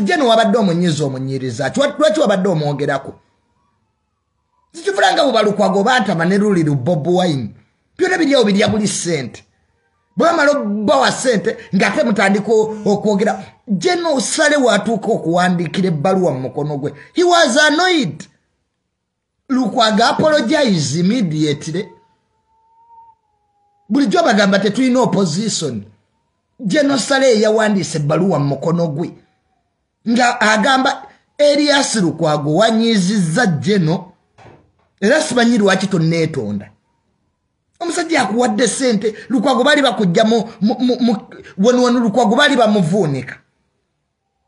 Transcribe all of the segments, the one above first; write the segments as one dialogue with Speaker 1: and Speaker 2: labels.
Speaker 1: jeno wabadde omunyiza omunyiriza lwaki wabadde omwogerako zikivulanga bubalukwago bantama ne luliru Bob Wine byonna biryawo birya buli ssente bwamala okubawa ssente ng'ate mutandika okwogera jeno Saleh watuuka okuwandiikira ebbaluwa mu mukono gwe he was annoyed Lukwaago apologize immediately bulijjo bagamba tetulina opposition jeno Saleh yawandiise ebbaluwa mu mukono gwe nga agamba Erias Lukwaago wanyizizza jeno era simanyi lwaki tonneetonda omusajja akuwadde ssente Lukwaago bali bakujja wano Lukwaago bali bamuvuunika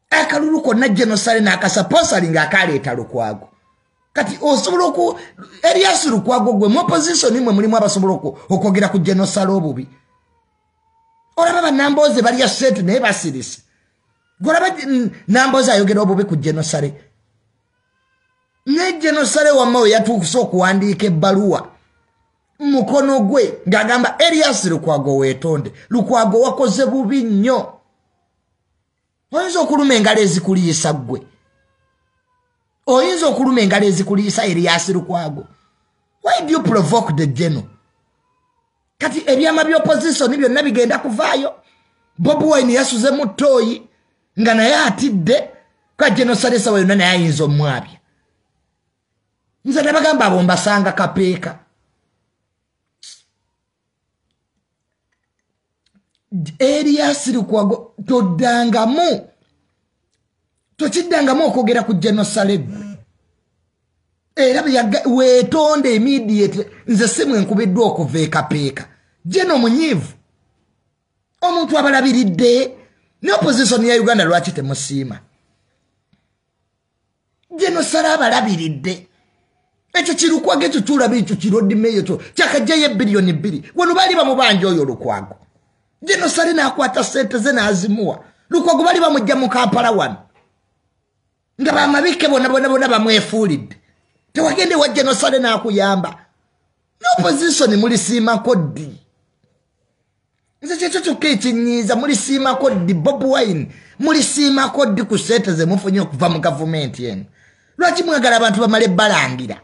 Speaker 1: akalulu konna jeno Saleh n'akasaposali ng'akaleeta Lukwaago kati osobola Erias Lukwaago gwe mu opposition mwe mulimu abasobola okwogera ku jeno Saleh obubi olaba bannambooze balya ssente naye basirise golaba Nambooze ayogera obubi ku jeno Saleh ne jeno Saleh wamma yatuukusa okuwandiika ebbaluwa mukono gwe ng'agamba Erias Lukwaago weetonde Lukwaago wakoze bubi nnyo oyinza okuluma engalo ezikuliisa ggwe oyinza okuluma engalo ezikuliisa Erias Lukwaago why do you provoke the general kati ebyama by'opposition byonna bigenda kuvaayo Bob Wine yasuze mu ttooyi nga naye atidde ka jeno Saleh sawa yonna naye ayinza omwabya nze nabagamba abo mbasanga kapeeka Erias Lukwaago tokiddangamu okwogera ku jeno Saleh era weetonde immediate nze simu enkubiddwa okuva ekapeeka jeno munyiivu omuntu abalabiridde ne opposition ya Uganda lwaki temusiima jeno Saleh abalabiridde ekyo kirukwage ekyo tulabe ekyo kirodime ekyo kyakajjayo ebbiliyoni 2 wano bali bamubanja oyo Lukwaago jeno Saleh n'akwata ssente ze n'azimuwa Lukwaago bali bamujja mu Kampala wano nga bamabike bonna bamwefuulidde tewagende wa jeno Saleh n'akuyamba n'opposition mulisiimako ddi nze kyekyo kyokka ekinyiiza mulisiimako ddi Bob Wine mulisiimako ddi ku ssente ze mufunye okuva mu gavumenti eno lwaki mwagala abantu bamale balangira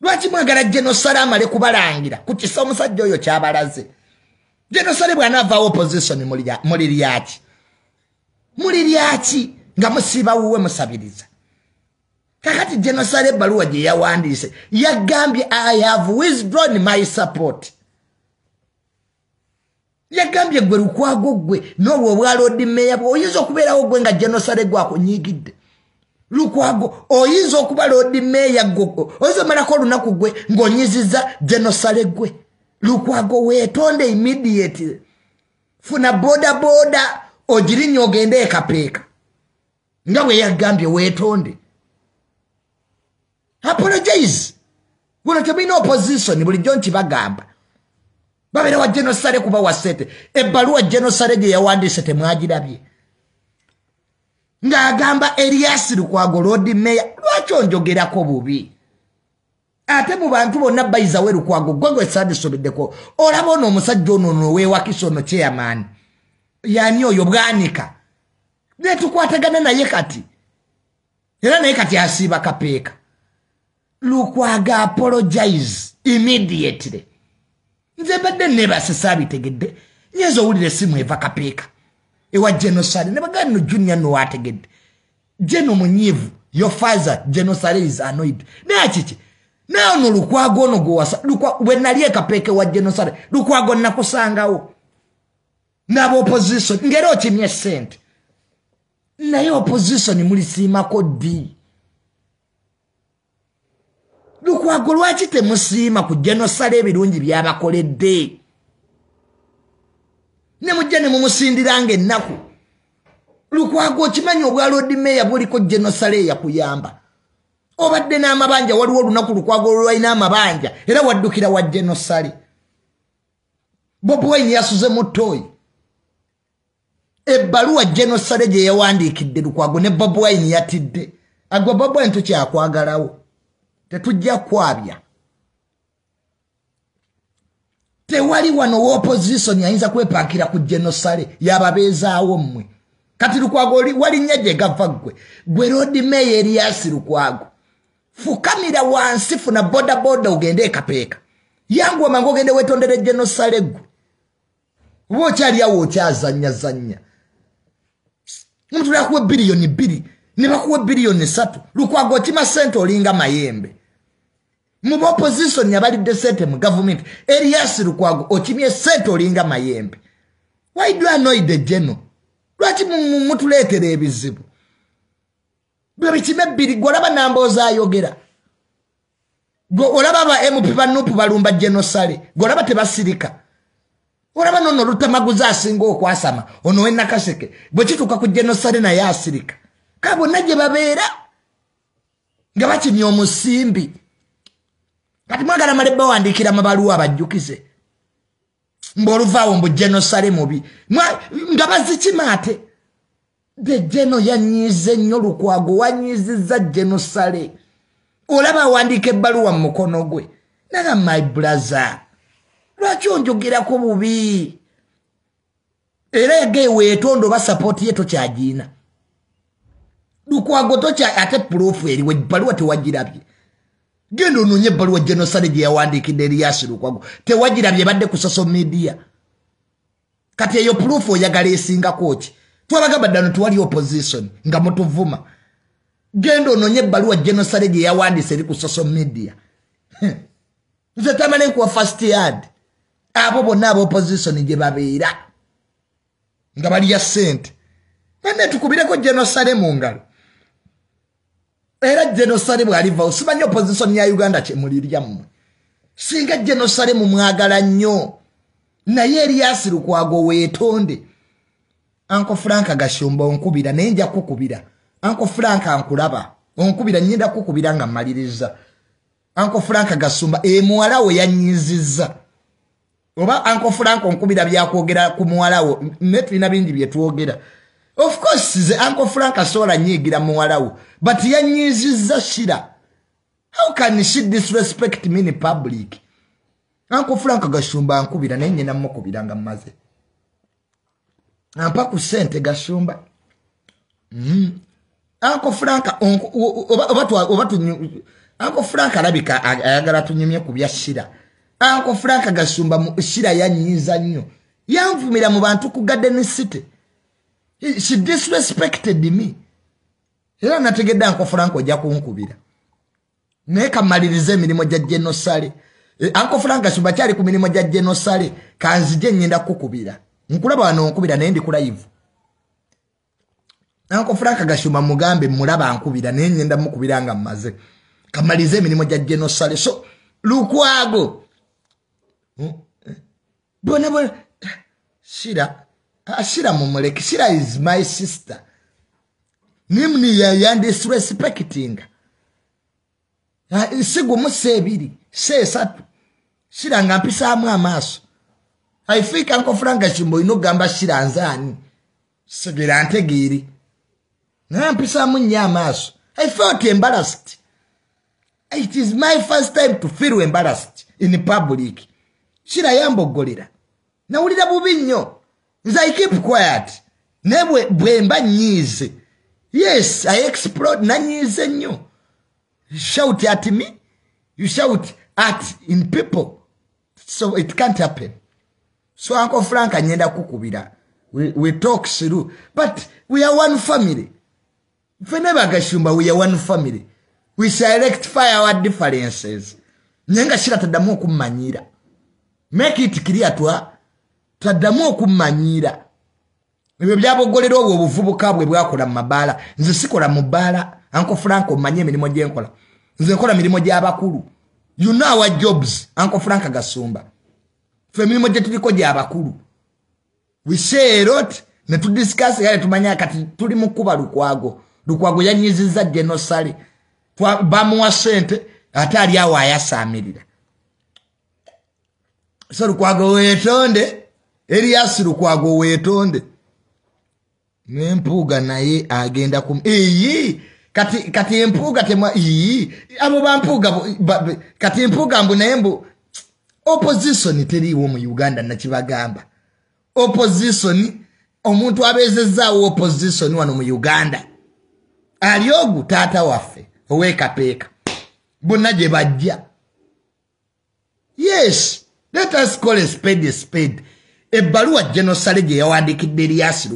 Speaker 1: lwaki mwagala jeno Saleh amale kubalangira ku kisa omusajja oyo kyabalaze jeno Saleh bw'anaavaawo opposition muli lyaki nga musiiba wuwe musabiriza kakati jeno Saleh ebbaluwa gye yawandiise yagambye I have withdrawn my support yagambye gwe Lukwaago gwe n'obwo obwa Lord Mayor oyinza okubeerawo gwe nga jeno Saleh gwakunyiigidde Lukwaago oyinza okuba Lord Mayor gwe oyinza omalako olunaku gwe ng'onyizizza jeno Saleh gwe Lukwaago weetonde immediately funa boda ogirinnya ogende ekapeeka nga bwe yagambye weetonde apologize wano tebulina opposition bulijjo nkibagamba babeera wa jeno Saleh kuba wa ssente ebbaluwa jeno Saleh gye yawandiise temwagirabye ng'agamba Erias Lukwaago Lord Mayor lwaki onjogerako bubi ate mu bantu bonna bayizawe Lukwaago gwe sandisobeddeko olaba ono omusajja ono weewakisa ono chairman yani oyo bwanika ne tukwatagana naye kati era naye kati asiiba kapeeka Lukwaago apologize immediately nze mbadde neebase saabitegedde nyinza owulira essimu eva kapeeka ewa jeno Saleh ne bagamba no junior no wategedde jeno munyiivu your father jeno Saleh is annoyed naye kiki naye ono Lukwaago ono gwewasa bwe nali ekapeeka wa jeno Saleh Lukwaago nakusangawo n'aba opposition ngera okimye ssente naye opposition mulisiimako ddi Lukwaago lwaki temusiima ku jeno Saleh ebirungi byabakoledde ne mujja ne mumusindiranga ennaku Lukwaago okimanyi obwa Lord Mayor buliko jeno Saleh yakuyamba obadde n'amabanja waliwo olunaku Lukwaago lwalina amabanja era waddukira wa jeno Saleh Bob Wine yasuze mu ttooyi ebbaluwa jeno Saleh gye yawandiikidde Lukwaago ne Bob Wine yatidde agwa Bob Wine tukyakwagalawo tetujja kwabya tewali wano opposition yayinza kwepankira ku jeno Saleh yababeezaawo mmwe kati Lukwaago wali nyeje gava gwe road mayor Erias Lukwaago fukamira wansi funa boda ugende kapeeka yangu amango gende wetondere General Saleh gwe wokyali awo okyazanya muntu yakuwa billion 2 ne bakuwa billion 3 Lukwaago kima sente olinga mayembe mu opposition yabalidde sente mu government Erias Lukwaago okimye sente olinga mayembe. Why do you annoy the general? Lwaki mutuleetera ebizibu bwe bikime bbiri golaba namboza ayogera olaba ba MP banupu balumba General Saleh golaba tebasirika olaba nono lutamaguza asinga okwasama ono wenna kaseke bwe kituuka ku General Saleh naye asirika kabo najje babeera nga bakimya omusimbi kati mwagala maleba wandikira mabaluwa abajjukize mboluvaawo mbu General Saleh mubi nga bazikimate de General yanyize nnyo Lukwaago wanyizizza General Saleh olaba wandika ebbaluwa mu mukono gwe naga my brother lwaki onjogerako bubi era egewe etondo ba support yeto kyagina Lukwaago tocha ate proof eriwe ebbaluwa tewagirabye gendo nonye ebbaluwa General Saleh gye yawandikidde Erias Lukwaago tewagirabye badde ku social media kati eyo proof oyagala esingako ki twabagamba ddano tuwali opposition nga mutuvuma gendo nonye ebbaluwa General Saleh gye yawandise eri ku social media nze Tamale nkuwa first yard abo bonna aba opposition gye babeera nga bali ya sente bane tukubireko General Saleh mu ngalo era General Saleh bwaliva osimanya opposition ya Uganda kyemulirya mmwe singa General Saleh mumwagala nnyo naye Erias Lukwaago weetonde Uncle Frank agashumba onkubira nenja kukubira Uncle Frank ankulaba onkubira nyenda kukubira nga maliriza Uncle Frank agasumba muwala we yanyizizza oba Uncle Frank onkubira byakwogera ku muwala we netulina bingi bye twogera of course ze Uncle Frank asola nyigira muwala we but yanyizizza shira how can she disrespect me in public Uncle Frank agashumba ankubira nenye namukubira nga maze ampa ku sente gashumba Uncle Frank Uncle Frank alabika ayagala tunyumye ku bya shira Uncle Frank agashumba mu shira yanyiza nnyo yanvumira mu bantu ku Garden City she disrespected me era nategedde Uncle Frank ojja kunkubira naye kamalirize emirimu gya General Saleh Uncle Frank agashumba kyali ku mirimu gya General Saleh kanzije nyenda kukubira nkulaba wano nkubira naye ndi ku live Uncle Frank agashumba mugambe mulaba nkubira naye nyenda mukubira nga mmaze kamalize emirimu gya General Saleh so Lukwaago bona Shira mumuleke Shira is my sister nimni ya disrespecting sigu musebiri sesatu Shira ngampisa amaaso haifika Uncle Frank agashumba ino gamba Shira nzani sigira ntegiri ngampisa munya amaaso I felt embarrassed. It is my first time to feel embarrassed in public. Shira yambogolera. Nawulira bubi nnyo. Nze I keep quiet. Nebwe bwemba nyize. Yes, I explode na nyize nnyo. You shout at me. You shout at in people. So it can't happen. So Uncle Frank anyenda kukubira. We talk through. But we are one family. Whenever Gashumba, we are one family. We shall rectify our differences. Nyenga Shira tadamu kumanyira. Make it clear to her. Tadamu kumanyira. Iwe byabogolero obwo obuvubuka bwe bwakola mabala. Nze sikola mubala. Uncle Frank omanye emirimu gye nkola. Nze nkola emirimu gy'abakulu. You know our jobs. Uncle Frank agasumba. Ffe emirimu gye tuliko gy'abakulu. We say a lot. Ne tudiscuss yale tumanya kati tuli mu kuba Lukwaago. Lukwaago yanyizizza General Saleh. Bamuwa sente ate ali awo ayasamirira. So Lukwaago weetonde Erias Lukwaago weetonde nempuuga naye agenda kati empuuga temwa abo bampuuga kati empuuga mbu naye mbu opposition teriiwo mu Uganda nakibagamba opposition omuntu abeezezaawo opposition wano mu Uganda aliogu taata waffe ow'ekapeeka bonna gye bajja. Yes, let us call a spade a spade. Ebbaluwa General Saleh gye yawandiikidde Erias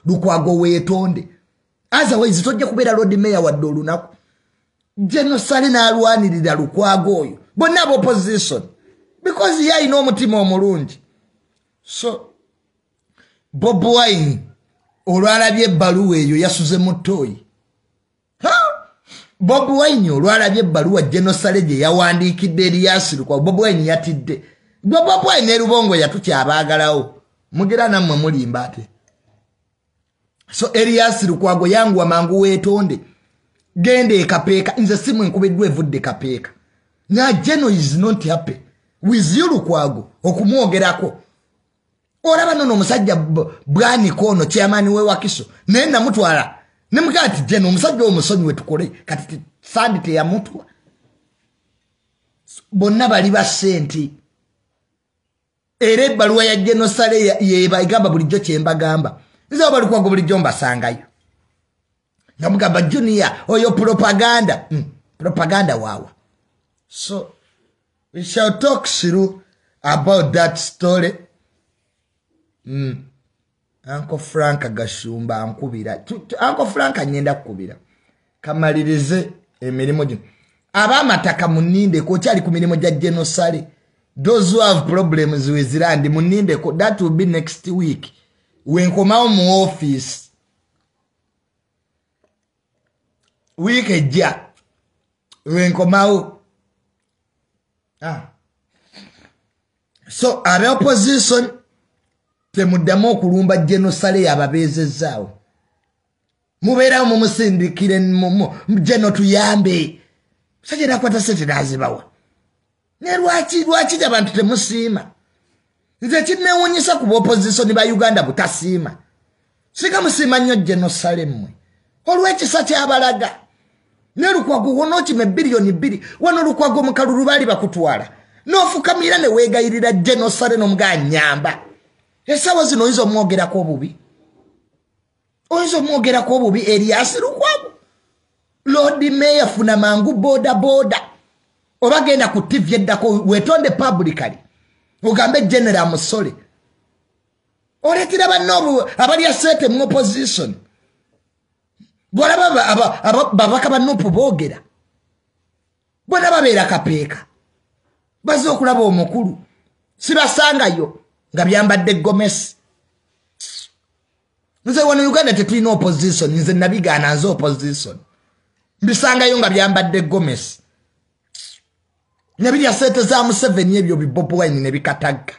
Speaker 1: Lukwaago weetonde. Otherwise tojja kubeera road mayor wadde olunaku. General Saleh n'alwanirira Lukwaago oyo bonna opposition because ye alina omutima omulungi. So Bwiino olwalabye ebbaluwa eyo yasuze mu ttooyi. Bwiino olwalabye ebbaluwa General Saleh gye yawandiikidde Erias Lukwaago Bwiino yatidde. Bwiino ne Lubongo yatukyabaagalawo mugera nammwe mulimba ate. So Erias Lukwaago yanguwa mangu weetonde genda ekapeeka nze simu enkubiddwa evudde kapeeka. Na General is not happy with you Lukwaago okumwogerako. Olaba nono omusajja Bwiino ono chairman we Wakiso naye namutwala ne mugati General omusajja omusonyi we tukole kati sandi teyamutwa. Bonna bali ba ssenti. Era ebbaluwa ya General Saleh yeba igamba bulijjo kyembagamba. Nze oba Lukwaago bulijjo mbasangayo. Namugamba Junior oyo propaganda. Propaganda wawa. So we shall talk through about that story. Uncle Frank Gashumba ankubira. Uncle Frank anyenda kukubira. Kamalirize emirimu gino. Abamataka muninde ko kyali ku mirimo gya General Saleh. Those who have problems with land muninde ko that will be next week. When komao mu office. Week ejja. When komao. So abe opposition temuddamu okulumba General Saleh ababeezezaawo. Mubeerawo mumusindikire General tuyambe. Sajja nakwata sente nazibawa. Ne lwaki abantu temusiima? Nze kinneewuunyisa ku opposition ba Uganda butasiima. Sika musiima nnyo General Saleh mmwe. Olw'ekisa kyabalaga. Ne Lukwaago wono kime billion 2. Wano Lukwaago mu kalulu baali bakutwala. N'ofukamira ne weegayirira General Saleh n'omugaa nyamba. Esawa zino oyinza omwogerako obubi. Oyinza omwogerako obubi Erias Lukwaago. Lord Mayor funa mangu boda. Oba genda ku TV eddako weetonde publicly. Ugambe General Musole. Oletira banno abali asete mu opposition. Bwalaba babaka bannopu boogera. Bona babeera kapeeka. Baze okulaba omukulu. Sibasangayo nga byambadde gomesi. Nze wano Uganda tetulina opposition. Nze nabigaana nze opposition. Mbisangayo nga byambadde gomesi. Nabiri asete za Museveni ebyo Bwiino ne bikatagga.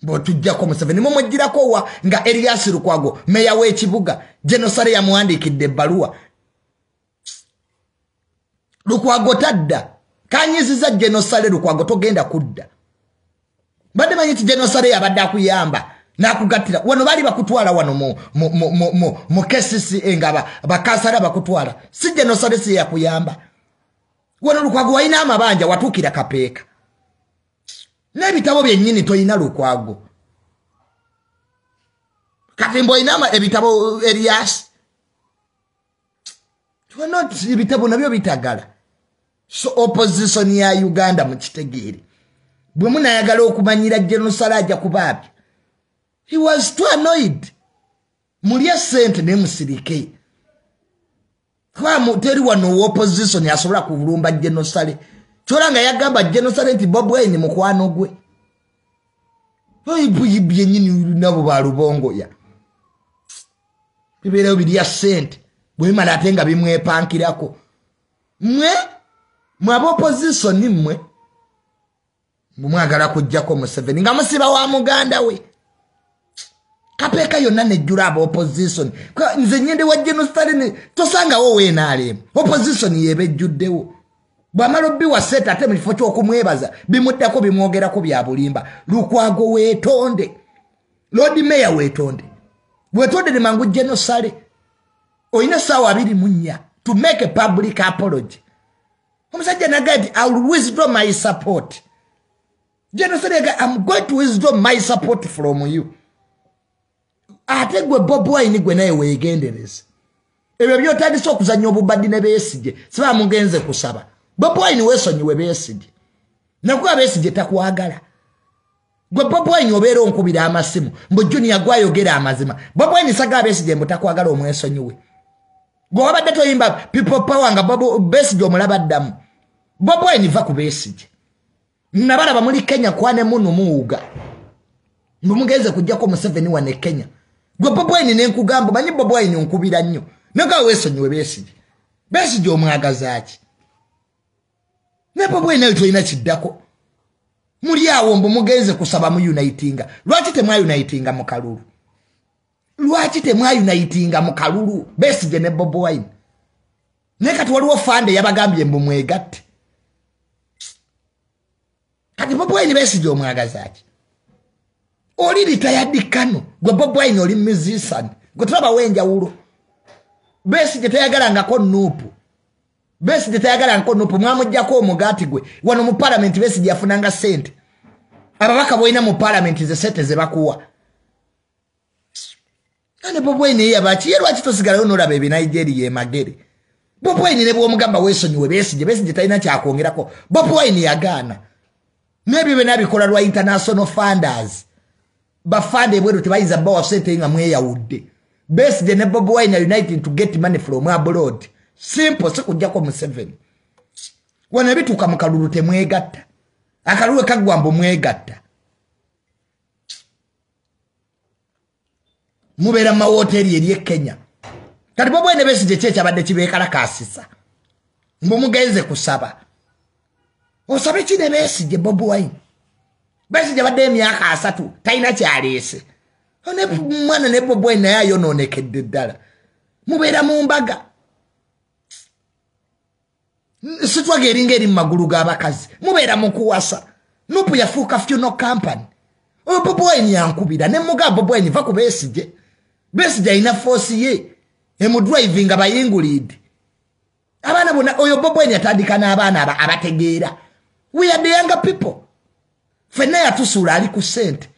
Speaker 1: Bo tujjako Museveni mumugirako wa nga Erias Lukwaago meya w'ekibuga General Saleh yamuwandiikidde ebbaluwa. Lukwaago tadda. Kanyiziza General Saleh Lukwaago togenda kudda. Badde manyi ti General Saleh abadde akuyamba n'akugattira. Wano bali bakutwala wano mu KCC engaba bakasala bakutwala. Si General Saleh si yakuyamba. Wano Lukwaago walina amabanja watuukira kapeeka. N'ebitabo byennyini toyina Lukwaago. Kati mboyina ebitabo Erias. Ebitabo nabyo bitagala. So opposition ya Uganda mu kitegeere. Bwe munayagala okumanyira General Saleh ajja kubaabya. He was too annoyed. Mulya ssente ne musirike. Kwa teri wano opposition yasobola kulumba General Saleh. Kyolanga yagamba General Saleh nti Bwiino mukwano gwe. Oyibye nyini nabo ba Lubongo ya. Bibeera bilya ssente. Bwemala atenga bimwepankirako. Mwe opposition mmwe. Mwagala kujjako Museveni nga musiba wa muganda we. Kapeeka yonna nejjula aba opposition. Nze nyende wa General Saleh tosanga wo weenaale. Opposition yebejjuddewo. Bwamalobi wa set ate mu kifo ky'okumwebaza bimuddako bimwogerako bya bulimba. Lukwaago weetonde. Lord Mayor weetonde. Weetonde ne mangu General Saleh. Oyina ssaawa 24 to make a public apology. Omusajja nagadi I will withdraw my support. General Saleh, I'm going to withdraw my support from you. ate gwe Bobi Wine gwe naye weegendereza ebyo byotandise okuzanya obubaddi ne Besigye siba mugenze kusaba Bobi Wine weesonyiwe Besigye nakuba Besigye takwagala gwe Bobi Wine obeera onkubira amasimu mbu Junior gwayogera amazima Bobi Wine saga Besigye mbu takwagala omwesonyiwe gwe wabadde toyimba people power nga Besigye omulaba ddamu Bobi Wine va ku Besigye nabalaba muri Kenya kwane munu muuga mumugenze kujjako Museveni wane Kenya gwe Bobi Wine nenkugamba manyi Bobi Wine onkubira nnyo nega weesonyiwe Besigye omwagazaaki ne Bobi Wine nayo toyina kiddako muri awo mbu mugenze kusaba mu unitinga lwaki temwayunitinga mu kalulu Besigye ne Bobi Wine ne kati waliwo fande yabagambye mbu mwegatte kati Bobi Wine Besigye omwagazaaki oli retired Kano gwe Bobi Wine oli musician gwe tulaba wenjawulo Besigye teyagalangako nuupu mwamujjako omugati gwe wano mu parliament Besigye yafunanga sente ababaka boyina mu parliament ze sente ze bakuwa ane Bobi Wine yabaki lwaki tosigalayo n'olaba ebi Nigeria emagere Bobi Wine ne bw'omugamba weesonyiwe Besigye talina kyakwongerako Bobi Wine yagaana n'ebyo bye nabikola lwa international funders bafande bweru tebayinza bawa sente nga mweyawudde Besigye ne Bobi Wine are united to get money from abroad simple sikujjako Museveni wana bituka mu kalulu temwegatta akalulu kagwambo mwegatta mubeera mu hoteli eri Kenya kati Bobi Wine Besigye kyabadde kibeekalakasisa mbu mugenze kusaba osabe kine Besigye Bobi Wine Besigye badde emyaka 3 talina kyaleese ne mwana ne Bobi Wine naye ayonoonekedde ddala mubeera mu mbaga sitwaga eringa eri mu magulu g'abakazi mubeera mu kuwasa nupu yafuuka funeral company Bobi Wine yankubira ne muga Bobi Wine va ku Besigye alina force ye emudrivinga bayingulidde abaana bonna oyo Bobi Wine yatandika n'abaana abategeera we are the younger people fenna yatusuula ali ku sente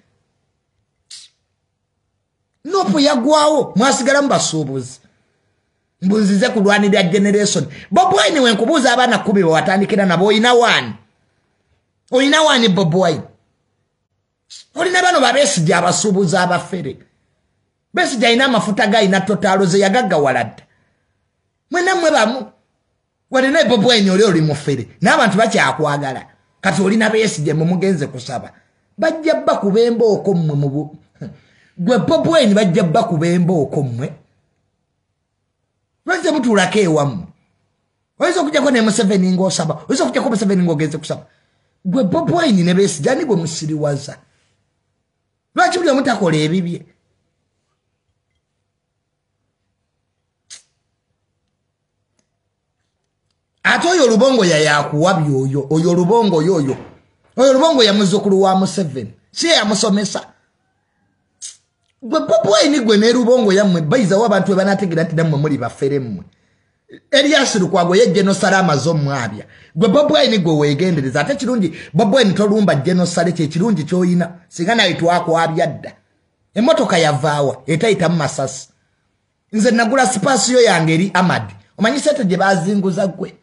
Speaker 1: nupu yagwawo mwasigala mu basuubuzi mbunzize kulwanirira generation Bobi Wine wenkubuuza abaana 10 watandikira nabo oyina wani Bobi Wine olina bano Besigye abasuubuzi abafere Besigye alina amafuta gayina totalo ze yagaggawala dda mwena mmwe bamu walina Bobi Wine oli mufere n'abantu bakyakwagala kati olina Besigye mugenze kusaba bajja bakuba embooko mmwe mu gwe Bobi Wine bajja bakuba embooko mmwe lwaki mutuulako ewammwe oyinza okujjako ne Museveni ng'osaba oyinza okujjako Museveni ng'ogenze kusaba gwe Bobi Wine ne Besigye ani gwe musiriwaza lwaki buli omutakola ebibye ate oyo Lubongo yakuwabya oyo Lubongo oyo Lubongo yamuzzukulu wa Museveni si yamusomesa gwe Bobi Wine gwe ne Lubongo yammwe bayizawo abantu we banategeera nti nammwe muli bafere mmwe Erias Lukwaago ye Genosale amazo mwabya gwe Bobi Wine gwe weegendereza ate kirungi Bobi Wine tolumba Genosale kye kirungi ky'oyina singa nawe twakwabya dda emmotoka yavaawa etayita mu masasi nze nagula sipasiyo yange eri Amadi omanyi sente gye bazinguza gwe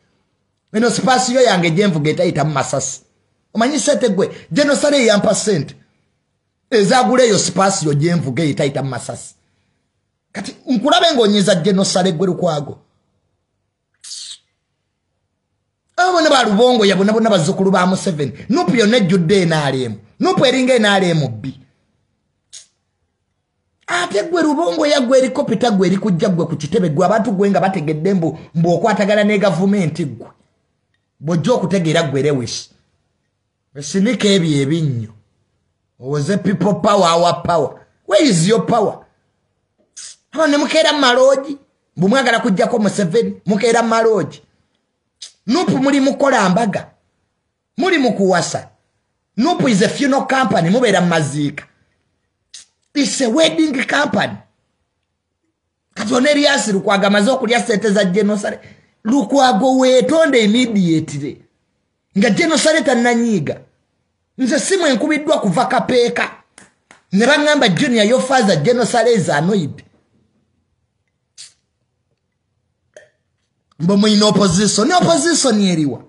Speaker 1: eno sipasiyo yange gyenvuga etayita mu masasi omanyi sente gwe Genosale yampa sente ezagula eyo sipasiyo gyenvuga etayita mu masasi kati nkulabe ng'onyiza Genosale gwe Lukwaago abo ne ba Lubongo yabona bonna bazzukulu ba Museveni nupu yonna ejjudde NRM nupu eringa NRM bbi ate gwe Lubongo yagwe erikopita gwe erikujja gwe ku kitebe gwe abantu gwe nga bategedde mbu okwatagana ne gavumenti gwe bw'ojja okutegeera gwe Lewis esinika ebyo ebinnyo owoze people power our power where is your power hano ne mukeera maloji mbu mwagala kujjako Museveni mukeera maloji nupu muli mukola mbaga muli mukuwasa nupu is a funeral company mubeera maziika it's a wedding company kati ono Erias Lukwaago amaze okulya sente za Genosale Lukwaago weetonde immediately nga Genosale tannanyiiga nze simu enkubiddwa kuva kapeeka ne bangamba Junior your father General Saleh is annoyed mbo mu opposition eriwa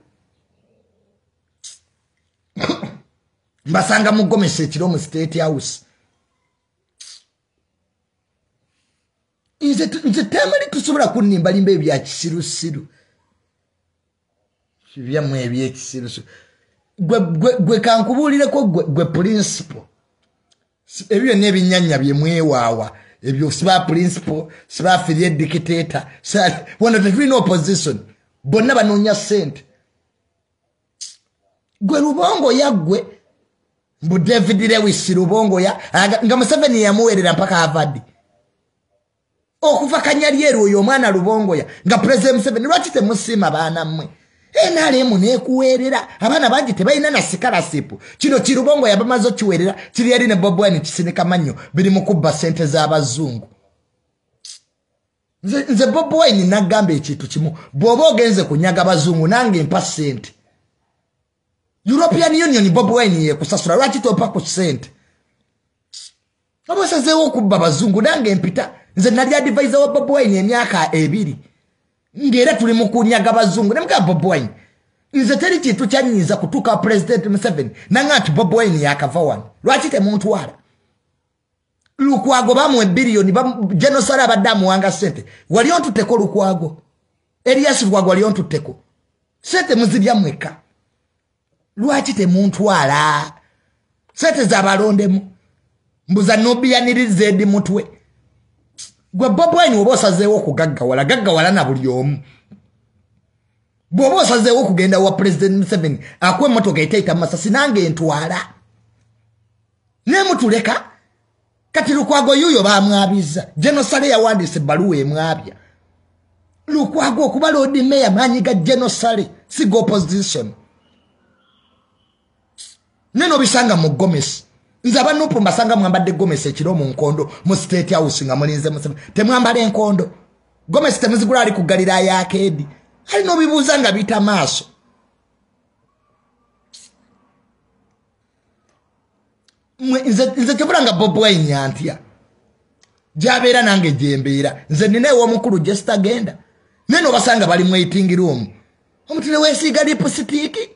Speaker 1: mbasanga mugomese kiro mu State House nze Tamale tusobola kunimba limba ebya kisirusiru byamwe ebyekisirusiru gwe kankubulire ko gwe principal ebyo nebinyanya byemwewawa ebyo siba principal siba affiliate dictator one of the Bwiino opposition bonna banonya sente gwe Lubongo yagwe mbu David Lewis Lubongo ya nga Museveni yamuwerera mpaka Harvard okuva Kanyalyeru oyo omwana Lubongo ya nga President Museveni lwaki temusima baana mmwe enalemu nekuwerera abaana bangi tebalina na scholarship kino Kirubongo yabamaze kiwerera kiri yali ne Bob Wine kisinika manyo biri mukubba sente z'abazungu nze Bob Wine nagamba ekintu kimu bwoba ogenze kunyaga abazungu nange mpa sente European Union Bob Wine ye kusasula lwaki topa ku sente abasazeewo okubba abazungu nange mpita nze nali advisor wa Bob Wine emyaka 2 ngera tuli mukunyaga abazungu nemka Bob Wine nze teri kintu kyanyiza kutuka President Museveni nanga ati Bob Wine yakava wano lwaki temuntwala Lukwaago bamwe billion General Saleh abadamu wanga sente wali ontuteko Lukwaago Erias Lukwaago wali ontuteko sente muzibya mweka lwaki temuntwala sente zabalondemu mbuza nobiyanirize edi mutwe gwe Bob Wine obosazeewo gaggawala na buli omu bobosazeewo kugenda wa President Museveni akwe motoka etaita masasi nange ntwala nemutuleka kati Lukwaago yuyo bamwabiza General Saleh yawandise baluwa emwabya Lukwaago okuba Lord Mayor manyiga General Saleh sigo opposition neno bisanga mu Gomesi nze abanupu mbasanga mwambadde Gomesi ekiro mu nkondo mu State House nga mulinze Museveni temwambala enkondo Gomesi temuzigula ali kugalira yakedi ali no bibuuza nga bita maaso nze tebulanga Bob Wine yantya jabeera nange jembeera nze ninaewo omukulu Jester genda neno basanga bali mu waiting room omutile wesiiga lipusitiki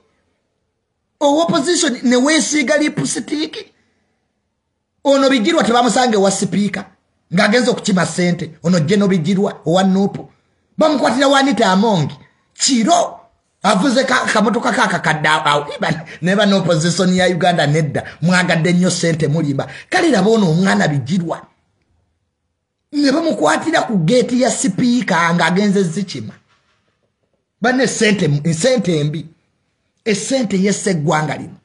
Speaker 1: opposition ne wesiiga lipusitiki ono bigirwa tebamusange wa speaker ngagenzo okukima sente ono jeno bigirwa owanupu bamukwatira wanita amongi kiro avuze kamotoka kakakadda neba no opposition ya Uganda nedda mwagadde nnyo sente mulimba kalira bono omwana bigirwa ne bamukwatira ku gate ya speaker ngagenze zikima bane sente embi esente yeseggwanga lino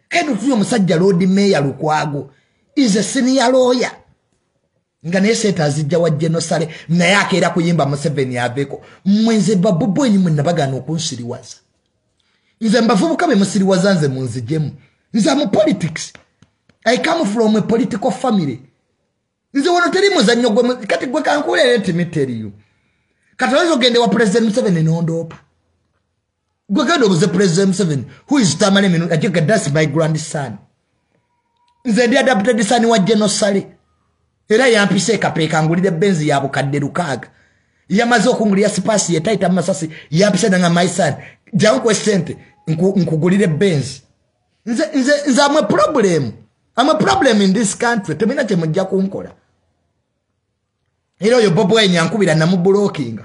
Speaker 1: kendo tuyo musajja Lord Mayor Lukwaago is a senior lawyer nga naye sente azijja wa General Saleh naye akeera kuyimba Museveni aveko mwenze Bob Wine mwe nabagana okunsiriwaza nze mbavubuka be musiriwaza nze munzijemu nze mu politics I come from a political family nze wono teri muzannyo gwe kati gwe kankulere timiteriyo kati ozo gende wa President Museveni nondopa gwe gendo buze President Museveni who is Tamale Mirundi ajiga that's my grandson nze ndi adopted son wa General Saleh era yampise kapeka ngulire benzi ya bukadde lukaaga yamaze okungulira sipasi yetaita masasi yampise nga my son janko sente nkugulire benzi nze am a problem in this country temina kye mujja kunkola era oyo Bob Wine yankubira na mu blocking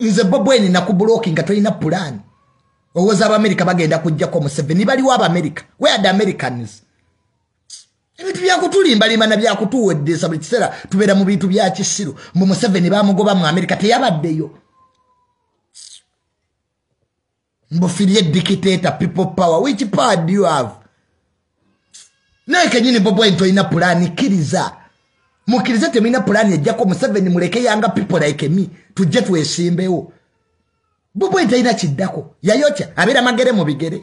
Speaker 1: nze Bob Wine na ku blocking toyina plan owoza America bagenda kujja ko Museveni bali wa America where are the Americans ebitu byakutulimba limana byakutuwedde sabuli kiseera tubeera mu bintu bya kisiru mu Museveni bamugoba mu America teyabaddeyo mbofirie dictator people power which power do you have naye kenyini Bob Wine toyina plan kiriza mukiriza temina plan ejjako Museveni muleke yanga people like me tujje twesimbewo Bob Wine tayina kiddako yayocha abeera magere mu bigere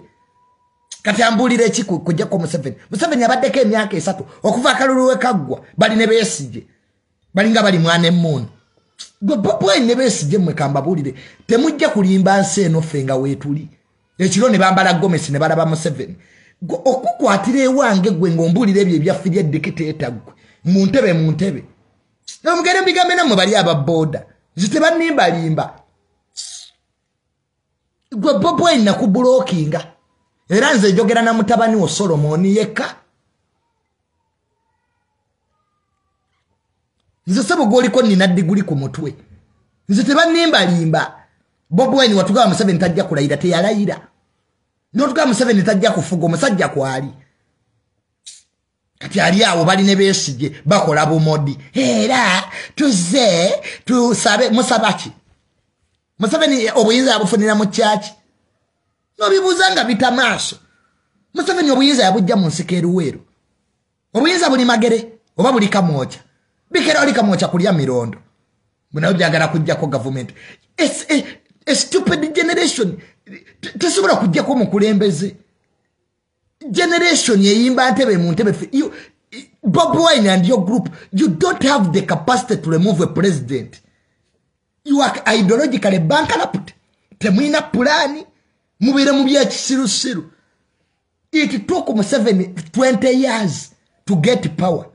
Speaker 1: kati ambulire ekiku kujja ko Museveni abaddeko emyaka 3 okuva akaluluwe kaggwa bali ne beesije balinga bali mwana emmono gwe Bob Wine ne beesije mwe kambabulire temujja kulimba nsi eno fenga weetuli ekiro ne bambala Gomesi ne balaba Museveni okukwatira ewange gwe ng'ombulira ebyo ebyafirya dictator gwe mu ntebe nomugere mbigambe namwe bali ababooda zitebanimbalimba gwe Bobi Wine nakubulokinga era nze njogera na mutabani wo Solomon yekka nze sebo gwoliko nina diguli ku mutwe nze tebanimbalimba Bobi Wine watugaba Museveni tajja kulayira teyalayira n'otugaba Museveni tajja kufuga omusajja kwali kati ali awo bali ne beesige bakola bumodi era tuze tusabe musabaki Museveni obuyinza abufunira mu kyaki nobibuuza nga bita maaso Museveni obuyinza yabujja mu nsiko eruweero obuyinza buli magere oba buli kamwoca bikera oli kamwoca kulya mirondo bunayo byagala kujjako government a stupid generation tesobola kujjako mukulembeze generation yeyimba ntebe mu ntebe Bobi Wine and your group you don't have the capacity to remove a president. You are ideologically bankrupt. Temwina pulani mubira mu bya kisirusiru. It took Museveni 20 years to get power.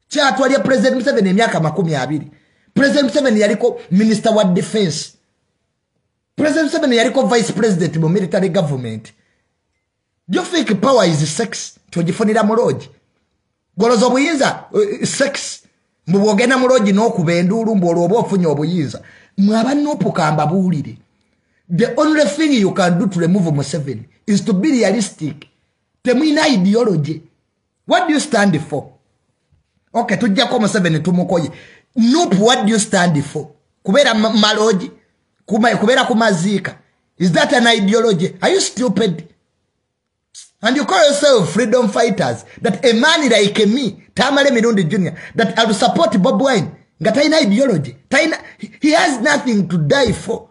Speaker 1: Kyatwalya President Museveni emyaka 20. President Museveni yaliko Minister wa Defense. President Museveni yaliko Vice President mu military government. Do you think power is sex? Togifunira muloji. Golozo buyinza sex. Mubogena muloji n'okubendulu mbolo oba ofunye obuyinza. Mwaba n'opukamba buulire. The only thing you can do to remove Museveni is to be realistic. Temwina ideology. What do you stand for? Okay, tujja ko Museveni tumukoye. Nope, what do you stand for? Kubera maloji. Kubera kumazika. Is that an ideology? Are you stupid? And you call yourself freedom fighters. That a man like me, Tamale Mirundi Jr., that I will support Bobi Wine. Ngataina ideology. He has nothing to die for.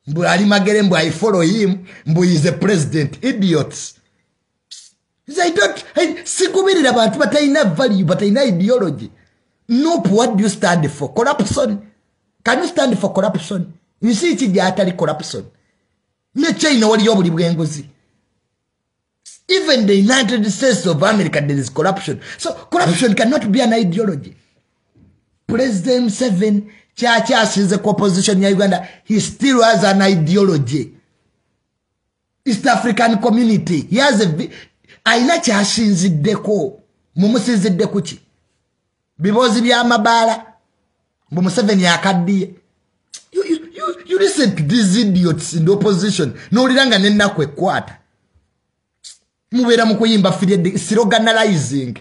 Speaker 1: Mbu ali magere mbu I follow him. Mbu he is a president. Idiots. I don't. Sikubirira abantu bataina value, bataina ideology. Nope, what do you stand for? Corruption. Can you stand for corruption? You see it's atali corruption. Ne China wali yobuli bwengozi. Even the United States of America, there is corruption. So corruption cannot be an ideology. President Museveni, Chacha is a opposition in Uganda. He still has an ideology. East African community. He has a... Aina chashinzi deko. Mumusizi dekuchi. Bibozi bya mabala. Museveni yakadie. You listen to these idiots in the opposition. No liranga nena kwe kwata. Mubera mukuyimba fide sloganizing.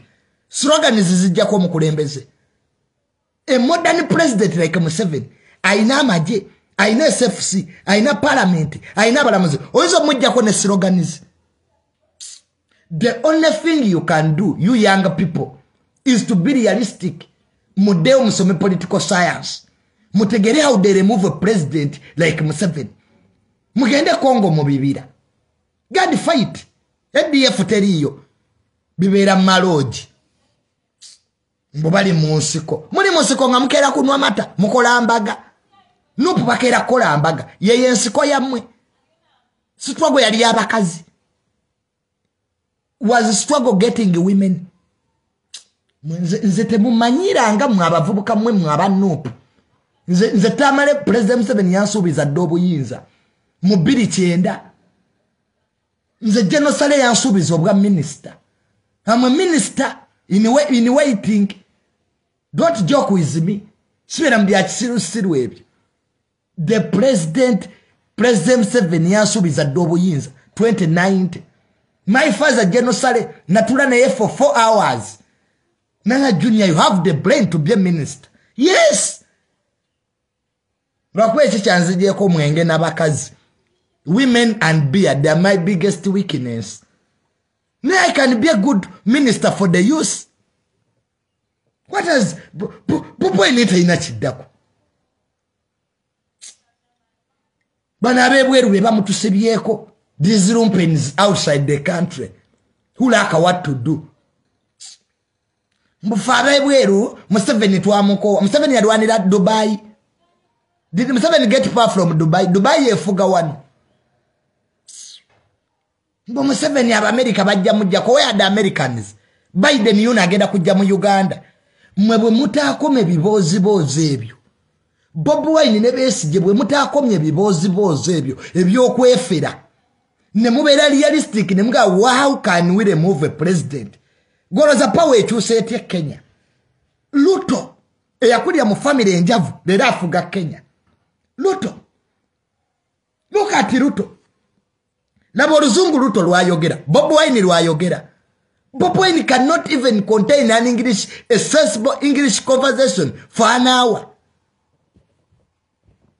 Speaker 1: Slogan zizijja ko mukulembeze. A modern president like Museveni, aina amaje, aina SFC, aina parliament, aina balamuzi. Oizo mujja ko ne slogans. The only thing you can do, you young people, is to be realistic. Mudeo musome political science. Mutegere how they remove a president like Museveni. Mugende Congo mubibira. God fight. EDF teriyo. Bibera maloji. Mbobali musiko. Muli musiko nga mukera kunwa mata. Mukola mbaga. Nupu bakera kola mbaga. Yeye nsiko yamwe. Struggle yali abakazi. Was struggle getting women. Nze temumanyira nga mwabavubuka mwe mwaba nupu. Nze Tamale President Museveni yansuubiza dde obuyinza. Mu 2009. Nze General Saleh yansuubiza obwa minister. I'm a minister in waiting. Don't joke with me. Sibera mbya kisirusiru ebyo. The President Museveni yansuubiza dde obuyinza 2090. My father General Saleh natula naye for 4 hours. Nana Junior, you have the brain to be a minister. Yes. Lwakwechi kyanzijeko mwenge n'abakazi. Women and beer, they are my biggest weakness. Now I can be a good minister for the youth. What has Bobi Wine ina chidako? Bana bebweru beba mutusebyeko. These lumpen's outside the country. Who lack what to do? Mbufabe bweru Museveni twamuko. Museveni yadwanira Dubai. Did Museveni get power from Dubai? Dubai yefuga one. Mbo Museveni aba America bajja mujja ko ya the Americans Biden yuna agenda kujja mu Uganda mwe bwe mutaakome bibozi ebyo Bobi Wine ne Besigye bwe mutaakomye bibozi ebyo ebyokwefera ne mubeera realistic ne mga how can we remove a president goloza power ekyuse etye Kenya Luto eyakulya mu family enjavu leero afuga Kenya Luto look at Luto Nabo Luzungu Luto lwayogera Bobi Wine lwayogera Bobi Wine cannot even contain an English a sensible English conversation for an hour.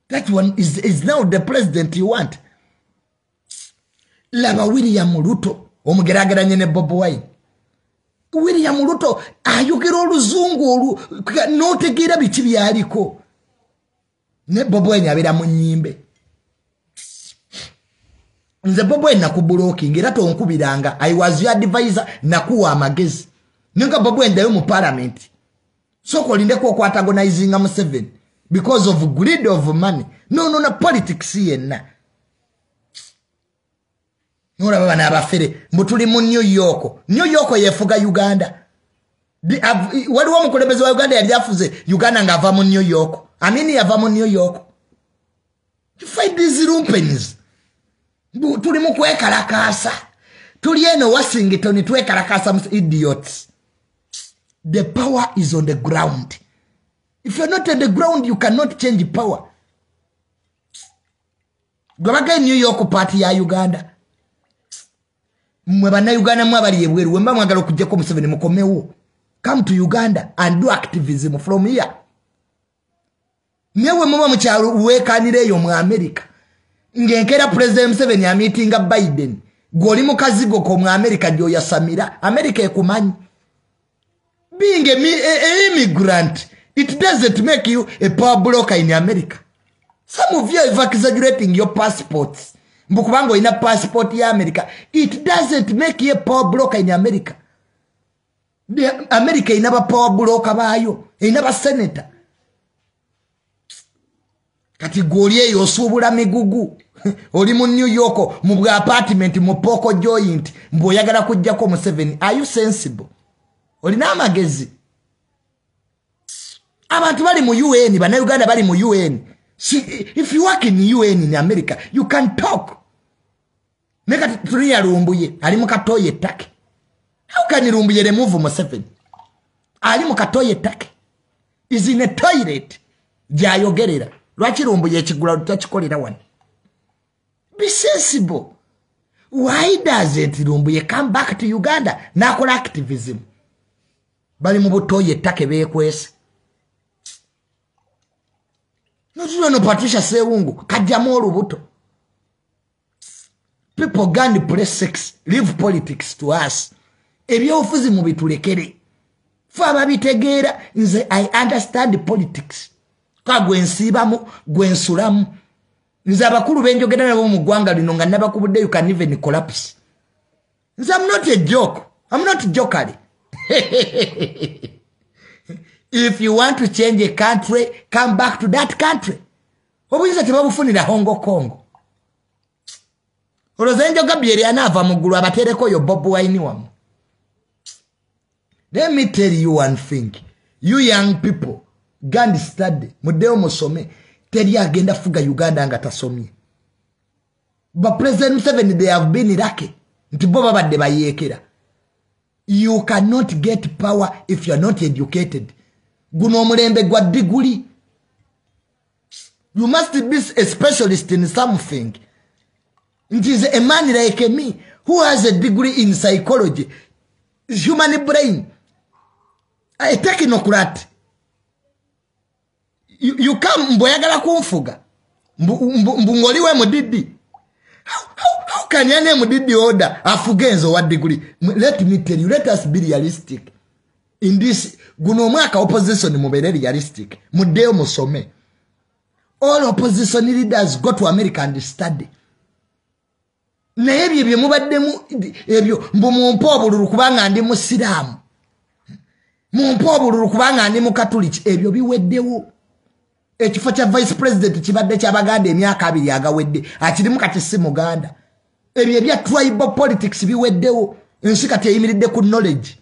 Speaker 1: That one is now the president you want. Laba William Ruto omugerageranye ne Bobi Wine. William Ruto ayogera Oluzungu notegeera biki byaliko. Ne Bobi Wine abera mu nnyimbe. Nze Bobi Wine nakublocking era tonkubiranga I was your advisor nakuwa amagezi. Ninga Bobi Wine dayo mu parliament. So kolindeko okwatagonizing Museveni because of greed of money. No politics yenna. Nora baba na abafere mutuli mu New York yefuga Uganda. Waliwo omukulembeze wa Uganda yali afuze Uganda ngava mu New York. Amini yava mu New York. You fight these lumpennies. Tuli mu kwekalakasa. Tuli eno Washington twekalakasa idiots. The power is on the ground. If you're not on the ground, you cannot change power. Gwabaga New York party ya Uganda. Mwe bana Uganda mwe bali ebweru wemba mwagala okujjako Museveni mukomewo. Come to Uganda and do activism from here. Nyewe mama mchalu uwekanireyo mu America. Ngenkera President Museveni ya meetinga Biden. Goli mukazigo ko mu America gyo ya Samira. America ekumanyi. Being a immigrant, it doesn't make you a power broker in America. Some of you are exaggerating your passports. Mbukubango ina passport ya America. It doesn't make you a power broker in America. America inaba power broker bayo. Inaba senator. Kati golie yosubula migugu. Oli mu New York mu apartment mu poko joint mboyagala kujjako Museveni. Are you sensible? Oli na magezi. Abantu bali mu UN, bana Uganda bali mu UN. If you work in UN in America, you can talk. Neka tulia rumbuye, ali mu katoye take. How can rumbuye remove Museveni? Ali mu katoye take. Is in a toilet. Jayogerera. Lwaki rumbuye ekigula tutakikolera wano? Be sensible. Why doesn't rumbuye come back to Uganda? Nakola activism. Bali mu butoye take bekwese. No Patricia Sewungu kajjamu olubuto. People gandi play sex, leave politics to us. Ebyofuzi mu bitulekere. Fa babitegeera nze I understand politics. Ka gwensibamu, gwensulamu. Nze abakulu benjogera nabo mu ggwanga lino nga nabakubudde you can even collapse. Nze I'm not a joke. I'm not jokery. If you want to change a country, come back to that country. Obuyinza tebabufunira Hongo Kongo. Olozenjo Gabriel anava mugulu abatereko yo Bobi Wine wamu. Let me tell you one thing. You young people, gandi study, mudeo musome, teri agenda fuga Uganda nga tasomye. But President Museveni, they have been lucky. Ntiboba badde bayekera. You cannot get power if you are not educated. Guno omulembe gwa degree. You must be a specialist in something. It is a man like me who has a degree in psychology, human brain, a technocrat. You come mboyagala kumfuga. Mbungoliwe mudidi. How can you name mudidi order afugenzo what degree? Let me tell you, let us be realistic. In this guno mwaka opposition mubere realistic. Mudeo musome. All opposition leaders go to America and study. Na ebyo mubaddemu ebyo mbu mumpobululu kubanga ndi musiramu. Mumpobululu kubanga ndi mukatoliki ebyo biweddewo. Ekifo kya vice president kibadde ky'Abaganda emyaka 2 agawedde. Akirimu kati si Muganda. ebyo ebya tribal politics biweddewo ensi kati eyimiridde ku knowledge.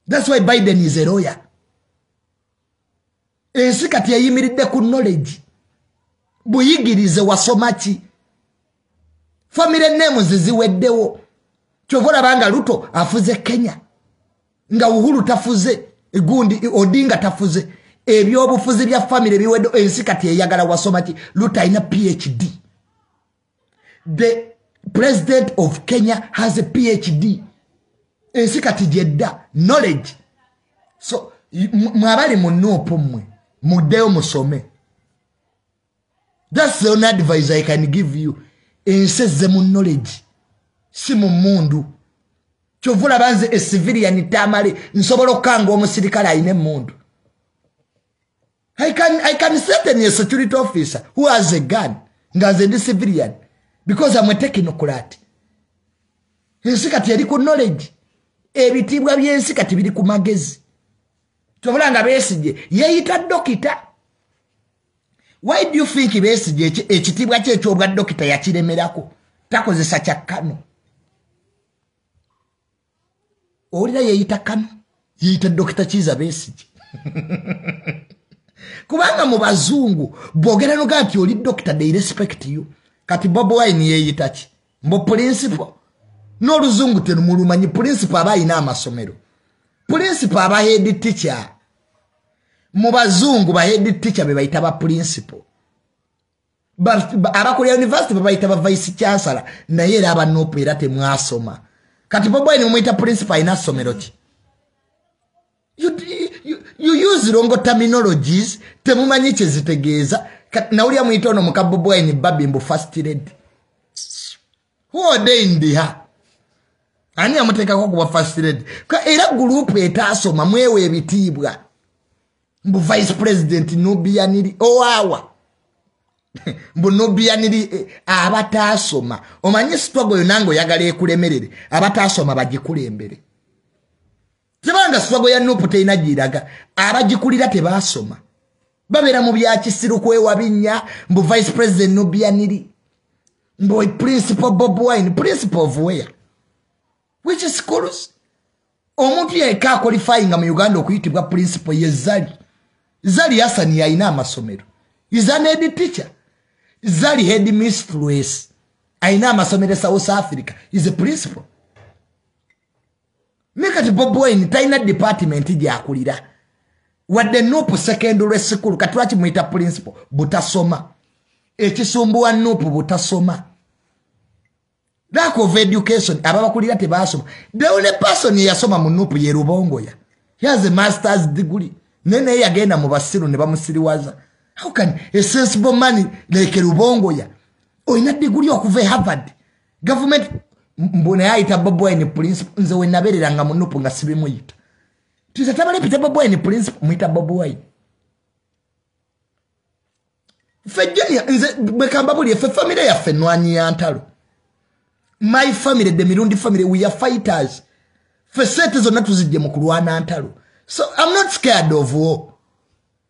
Speaker 1: That's why Biden is a lawyer. Ensi kati eyimiridde ku knowledge. Buyigirize wasoma ki? Family names ziziweddewo. Kyovola banga Ruto afuze Kenya. Nga Uhuru tafuze. Gundi Odinga tafuze. Ebyobufuzi bya family biweddo ensi kati eyagala wasoma ki? Ruto alina PhD. The president of Kenya has a PhD. Ensi kati jedda knowledge. So mwabali munopo mwe mudeo musome. That's the only advice I can give you. Ensi ze mu knowledge si mu mundu. Kyovula banze a civilian Tamale nsobola okanga omusirikale ayine mundu. I can certainly a security officer who has a gun ngaze ndi civilian because I'm a technocrat. Ensi kati yali ku knowledge. Ebitibwa byensi kati biri ku magezi. Kyovula nga Besigye yeyita dokita. Why do you think Besigye ekitibwa kye kyobwa dokita yakiremerako? Takozesa kyakkano. Olira yeyita kano. Yeyita dokita Kiza Besigye. Kubanga mu bazungu bogera no gati oli dokita they respect you. Kati Bobo Wine yeyita ki? Mbo principal. No luzungu tenu mulumanyi principal abayina amasomero. Principal aba head teacher. Mu bazungu ba head teacher be bayita ba principal. Abakuli university babayita ba vice chancellor na yera aba nopo era temwasoma. Kati Bobo Wine mumuyita principal ina somero ki? You use wrong terminologies temumanyi kye zitegeeza. Na uli amuyita ono muka Bobo Wine babimbo first lady. Who ordained her? Ani amuteka ko kuba first lady. Ka era group etasoma mwewe ebitibwa. Mbu vice president Nubianiri owawa. Mbu Nubianiri abatasoma. Omanyi struggle yonango yagala ekulemerere. Abatasoma bagikulembere. Kibanga struggle ya Nupu teina giraga. Abagikulira tebasoma. Babera mu bya kisiru kwewa binnya mbu vice president Nubianiri. Mbu principal Bobo Wine principal of where? Which schools? Omupya eka qualifying mu Uganda okuyitibwa principal ye Zali. Zali Hassan yaina amasomero. Is an head teacher. Zali head mistress. Aina amasomero South Africa. Is a principal. Mekati Bobo Wine taina department gyakulira. Wadde Nupu secondary school katwaki muita principal butasoma. Ekisumbuwa Nupu butasoma. Lack of education ababakulira tebasoma. The only person yasoma mu Nupu ye Rubongoya. He has a master's degree. Nene yagenda mu basiru ne bamusiriwaza. How can a sensible man like Rubongoya oyina degree okuva Harvard government mbona yaita Bobo Wine principal nze wenabereranga mu Nupu nga sibimuyita. Tiza Tamale pita Bobo Wine principal muita Bobo Wine. Fejenya nze bekamba buli efe family ya fenwani ya ntalo. My family, the Mirundi family, we are fighters. Fesete zonna tuzijje mu kulwana ntalo. So I'm not scared of war.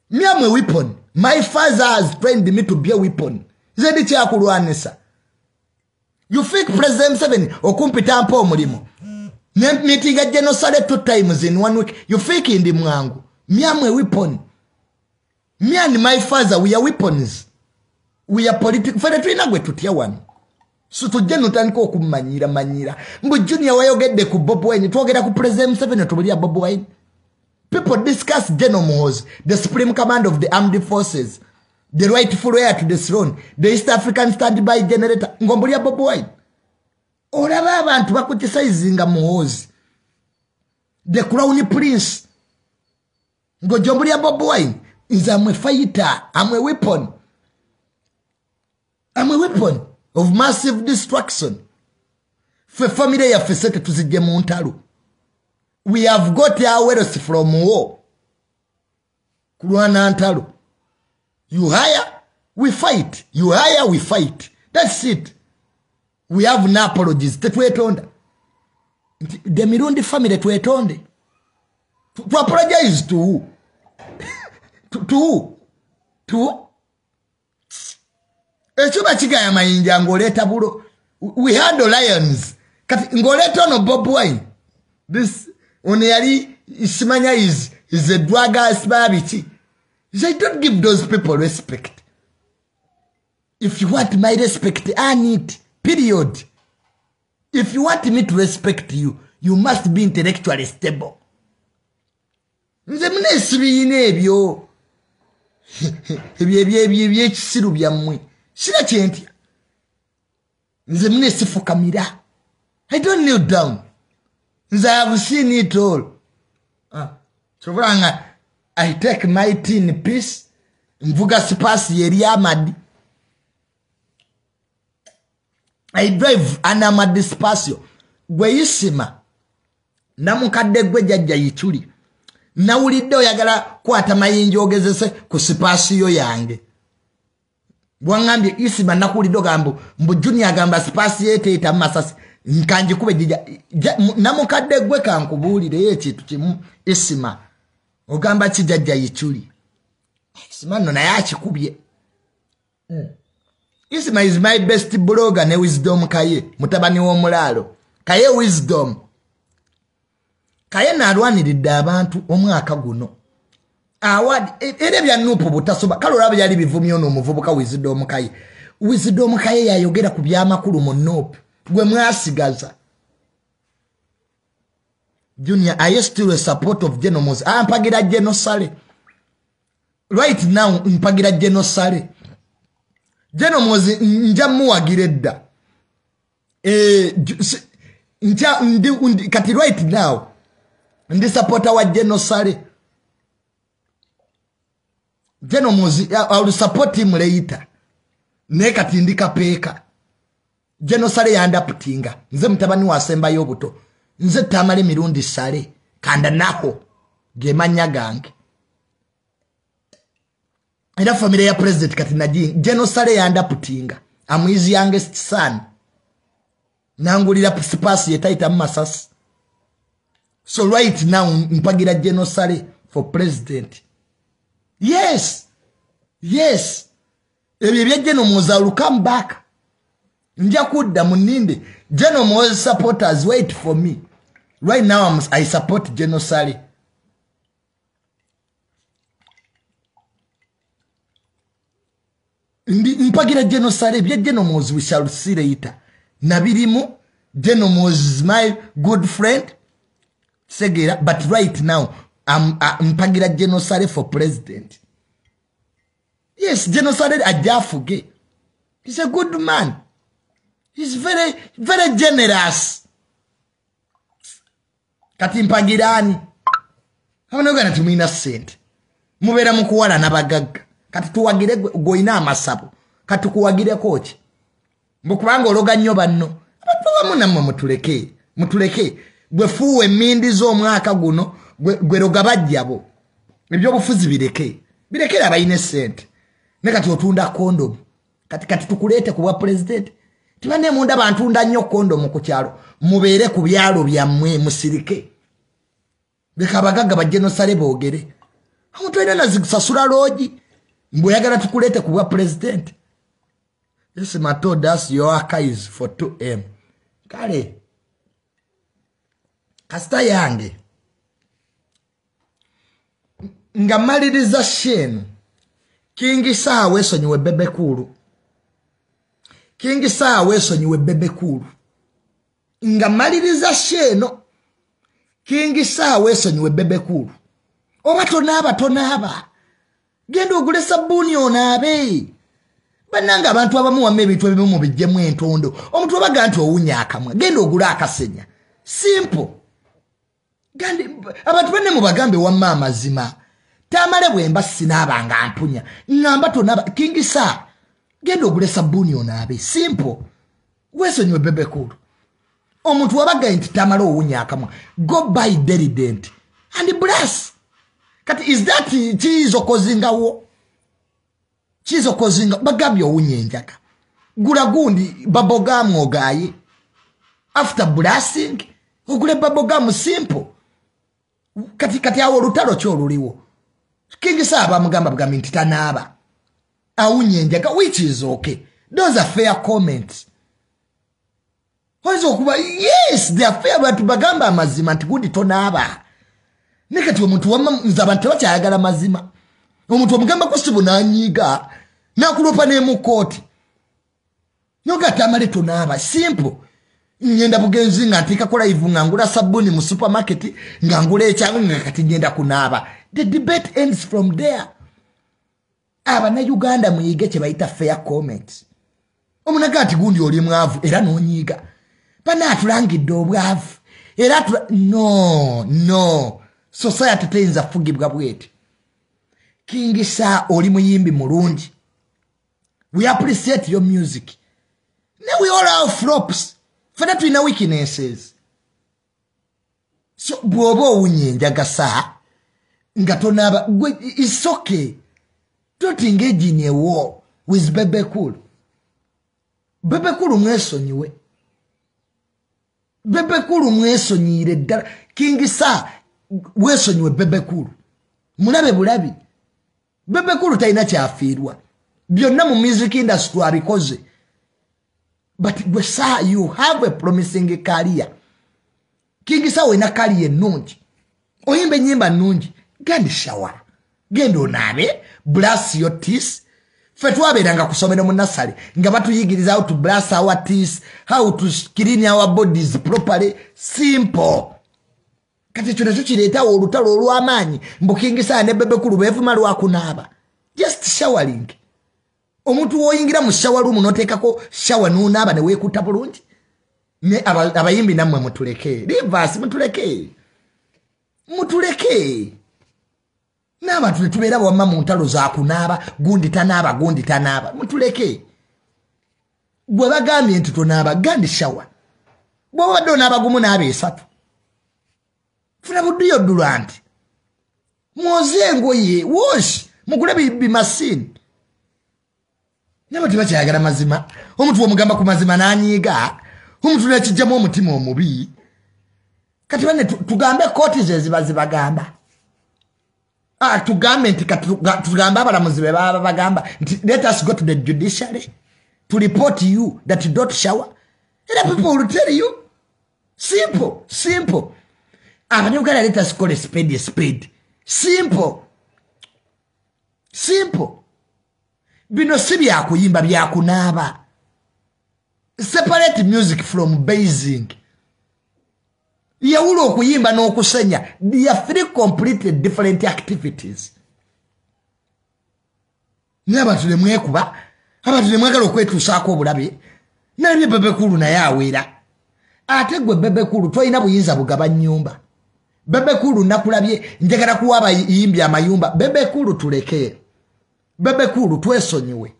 Speaker 1: Me am a weapon. My father has trained me to be a weapon. Zedi kya kulwanisa. You think President Museveni okumpita mpa omulimo. Meeting a genocide 2 times in 1 week. You think in the mwangu. Me am a weapon. Me and my father, we are weapons. We are political. For the trainer we tutia one. So to jeno taniko okumanyira. Mbu junior wayogedde ku Bobo Wine. Twogera ku President Museveni tubulia Bobo Wine. People discuss General Mohoz, the supreme command of the armed forces, the rightful heir to the throne, the East African standby generator. Ngombulia Bobo Wine. Olaba abantu bakutisizinga Mohoz, the crown prince. Ngojombulia Bobo Wine. Is I'm a fighter. I'm a weapon. I'm a weapon of massive destruction. For family ya fesete tuzije mu ntalo. We have got our wealth from war. Kulwana ntalo. You hire, we fight. You hire, we fight. That's it. We have no apologies. Tetwetonda. The Mirundi family twetonde. To apologize to who? To Echuba chiga ya mayinja ngoleta bulo we had the lions. Kati ngoleta no Bob Wine. This only Simanya is a drugger spabiti. They don't give those people respect. If you want my respect, I need. Period. If you want me to respect you, you must be intellectually stable. Nze mnesibine ebyo. Ebyo kisiru byammwe. Sina kyentya. Nze mnesifukamira. I don't kneel down. Nze I have seen it all. So I take my tea in peace. Mvuga sipasi yeri amadi. I drive anamadi spasio. Gwe isima. Namukadde gwe jajja yichuli. Nawulidde oyagala kwata mayinja ogezese ku spasio yange. Bwangambye isima nakulidde gambo mbu junior gamba spasio ete masasi. Nkanji kube jija. Namukadde gwe kankubuulire ekintu kimu isima. Ogamba kijajja yichuli. Isima no naye akikubye. Isima is my best blogger ne Wisdom Kaye. Mutabani w'omulalo. Kaye Wisdom. Kaye nalwaniridde abantu omwaka guno. Award ere bya nupu butasoba. Kale olaba byali bivumyo n'omuvubuka Wisdom Kaye. Wisdom Kaye yayogera ku byamakulu mu nupu. Gwe mwasigaza. Junior, I used to support of Genomos. Mpagira Geno Saleh. Right now, mpagira Geno Saleh. Genomos njamuwagire dda. Kati right now, ndi supporter wa Geno Saleh. Genomos, I will support him later. Ne kati ndika peka. Geno Saleh yanda putinga. Nze mtabani wa semba yobuto. Nze Tamale Mirundi Saleh. Kanda naho. Gemanya gange. Ila familia ya president kati najingi. Geno Saleh yanda putinga. I'm his youngest son. Nangulira spasi yetaita masasi. So right now, mpagira Geno Saleh for president. Yes. Yes. Ebye Geno Moza will come back. Njakudda muninde. Geno Moza supporters wait for me. Right now I support Geno Saleh. Mpagira Geno Saleh bya Geno Moza we shall see later. Nabirimu Geno Moza is my good friend. Segera, but right now mpagira Geno Saleh for president. Yes, Geno Saleh ajafuge. He's a good man. He's very, very generous. Kati mpagirani. Hawana gana tumina sente. Mubera mukuwala nabagaga. Kati tuwagire goina amasabu. Kati kuwagire kochi. Mukubanga ologa nnyo banno. Abatuwa munamwe mutuleke. Mutuleke. Gwe fuwe mindi zo mwaka guno. Gwe roga bajjabo. Ebyo bufuzi bireke. Birekera abayine sente. Ne kati otunda kondom. Kati tukulete kuwa president. Tibane munda bantunda nnyo kondom ku kyalo. Mubeere ku byalo byammwe musirike. Bekabagaga ba Geno Saleh boogere. Omuntu ena nazisasula loji. Mbuyagala tukulete kuwa president. This matter das your archives for 2M. Kale. Kasita yange. Ngamaliriza shenu. Kingi saa wesonyiwe bebe kulu. Kingi saa wesonyiwe bebe kulu. Ngamaliriza sheno. Kingi saa wesonyiwe bebe kulu. Oba tonaba. Genda ogule sabuni onabe. Bananga abantu abamu wamme ebintu ebimu bijjemu entondo. Omuntu obaga nti owunya akamwa. Genda ogule akasenya. Simple. Gandi abantu bane mu bagambe wamma amazima. Tamale bwemba sinabanga ampunya. Ngamba tonaba Kingi saa. Genda ogule sabuni onabe. Simple. Wesonyiwe bebe kulu. Omuntu wabaga nti Tamale owunya akamwa. Go buy Derident and bless. Kati is that chizo kozingawo? Chizo kozinga bagabyo owunyenjaka. Gula gundi babogamu ogaye. After blasting, ogule babogamu simple. Kati awo Olutalo kyoluliwo. Kingi saa bamugamba bugambi nti tanaba. Awunyenjaka, which is okay. Those are fair comments. Oyinza okuba yes they are fair but bagamba amazima nti gundi tonaaba nekati omuntu wamza abantu bakyayagala mazima omuntu omugamba ko sibu nanyiga nakulopa ne mu kooti noga Tamale tonaaba simple ngenda bugenzi nga ntikakola live ngangula sabuni mu supermarket ngangula ekyangu ngakati ngenda kunaaba. The debate ends from there. Abana Uganda muyige kye bayita fair comment. Omunaga ati gundi oli mwavu era nonyiga. Bana atulangidde obwavu. Era no. Society teyinza fugibwa bweti. Kingisa oli muyimbi mulungi. We appreciate your music. Now we all have flops. For that we know weaknesses. So bwobo unyenjaga saa ngatonaba it's okay. Don't engage in a war with Bebe Cool. Bebe Cool mwesonyiwe. Bebe Cool mwesonyire ddala. Kingisa wesonyiwe Bebe Cool. Mulabe bulabi. Bebe Cool talina kyafiirwa. Byonna mu music industry abikoze. But you have a promising career. Kingisa wena career nungi. Oyimbe nyimba nungi. Gandi shower. Gendo onabe. Blast your teeth. Fetwaberanga kusomera mu nasale. Nga batuyigiriza how to blast our teeth. How to clean our bodies properly. Simple. Kati chuna chuchireta olutalo olw'amaanyi. Mbukingisa ne Bebe Cool bevuma lwakunaaba. Just showering. Omuntu woyingira mu shower room notekako shower nunaaba ne wekuta bulungi. Ne abayimbi namwe mutuleke. Rivers mutuleke. Mutuleke. N'abantu tubeera bwamma mu ntalo za kunaaba gundi tanaaba mutuleke. Gwe bagambye nti tonaaba gandi shower. Bw'obadde onaaba gumu n'aba esatu. Funa budduyo dulanti. Mwoze engoye wash mugule bimasini. Nabati bakyayagala mazima. Omuntu omugamba ku mazima n'anyiiga. Omuntu n'ekijjamu omutima omubi. Kati bane tugambe kooti ze zibagamba. Tugambe nti tugamba abalamuzi be baba bagamba nti let us go to the judiciary to report you that you don't shower. And people will tell you. Simple. Abanyuganda let us call a spade. Simple. Bino si byakuyimba byakunaaba. Separate music from basing. Yawulo okuyimba n'okusenya. They are three completely different activities. N'abantu ne mwekuba. Abantu ne mwagala okwetuusaako obulabe. Nalabye Bebe Cool naye awera. Ate gwe Bebe Cool toyina buyinza bugaba nnyumba. Bebe Cool nakulabye njagala kuwa abayimbi amayumba. Bebe Cool tuleke. Bebe Cool twesonyiwe.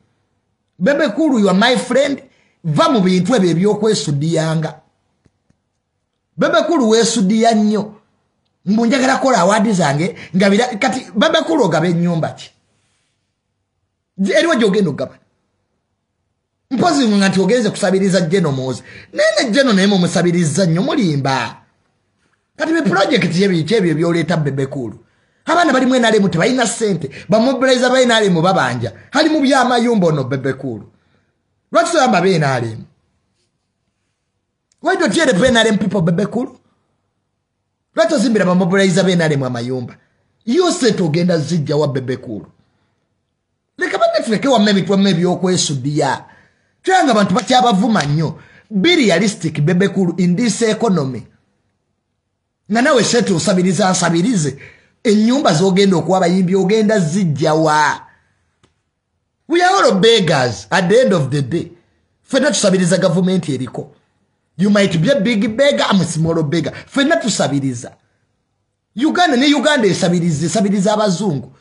Speaker 1: Bebe Cool you are my friend. Va mu bintu ebyo eby'okwesudiyanga. Bebe Cool weesudiya nnyo. Mbunjagala kola awadi zange ngabira kati Bebe Cool ogabe ennyumba ki? Eriwo gy'ogenda ogaba. Mpozi nti ogenze kusabiriza Jeno Moze. Nene Jeno naye mumusabiriza nnyo mulimba. Kati be project ebyo byoleeta Bebe Cool. Abana bali mwena lemu tebalina ssente. Bamobiliza balina lemu babanja. Hali mu byamayumba ono Bebe Cool. Lwaki toyamba beena lemu? Why don't you hear the Benarem people Bebe Cool? Let us zimbira bamobiliza Benarem amayumba. You said to genda zijja wa Bebe Cool. Leka banefeke wa maybe okwesudiya. Tuyanga abantu bakyabavuma nnyo. Be realistic Bebe Cool in this economy. Nga nawe shetu nsabirize. Ennyumba zogenda okuwa abayimbi ogenda zijja wa. We are all beggars at the end of the day. Fena tusabiriza government eriko. You might be a big beggar, I'm a small beggar. Fena tusabiriza. Uganda esabiriza abazungu.